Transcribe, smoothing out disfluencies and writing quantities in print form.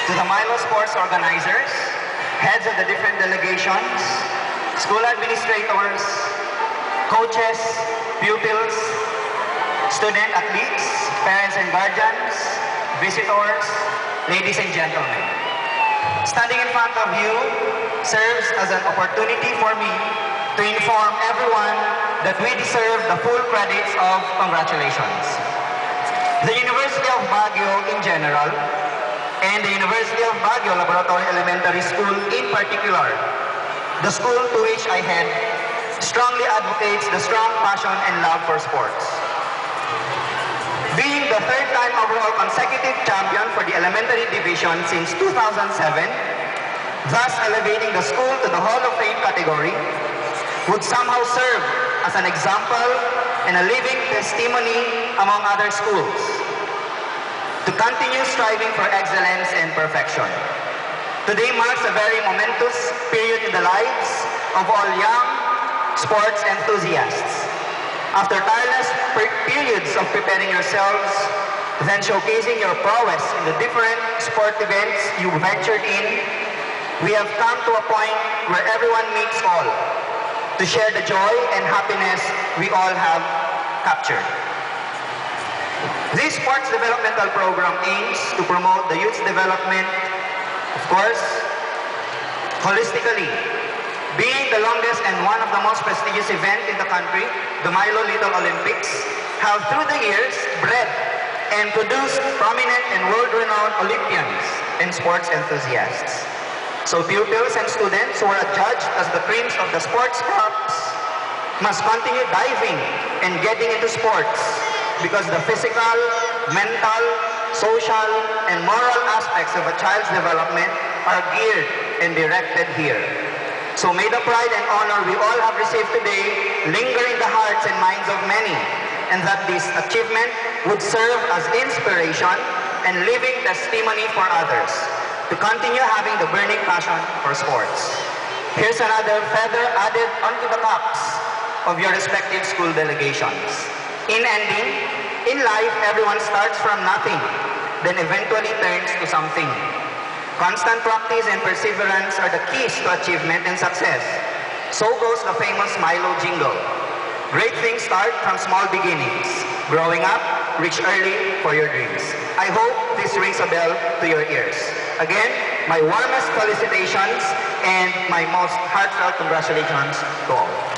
to the Milo sports organizers, heads of the different delegations, school administrators, coaches, pupils, student athletes, parents and guardians, visitors, ladies and gentlemen. Standing in front of you serves as an opportunity for me to inform everyone that we deserve the full credits of congratulations. The University of Baguio in general, and the University of Baguio Laboratory Elementary School in particular, the school to which I head, strongly advocates the strong passion and love for sports. Being the third-time overall consecutive champion for the elementary division since 2007, thus elevating the school to the Hall of Fame category, would somehow serve as an example and a living testimony among other schools to continue striving for excellence and perfection. Today marks a very momentous period in the lives of all young sports enthusiasts. After tireless periods of preparing yourselves, then showcasing your prowess in the different sport events you ventured in, we have come to a point where everyone meets all to share the joy and happiness we all have captured. This sports developmental program aims to promote the youth's development, of course, holistically. Being the longest and one of the most prestigious events in the country, the Milo Little Olympics have through the years bred and produced prominent and world-renowned Olympians and sports enthusiasts. So pupils and students who are adjudged as the creams of the sports crops must continue diving and getting into sports because the physical, mental, social, and moral aspects of a child's development are geared and directed here. So may the pride and honor we all have received today linger in the hearts and minds of many, and that this achievement would serve as inspiration and living testimony for others to continue having the burning passion for sports. Here's another feather added onto the caps of your respective school delegations. In ending, in life, everyone starts from nothing, then eventually turns to something. Constant practice and perseverance are the keys to achievement and success. So goes the famous Milo jingle. Great things start from small beginnings. Growing up, reach early for your dreams. I hope this rings a bell to your ears. Again, my warmest felicitations and my most heartfelt congratulations to all.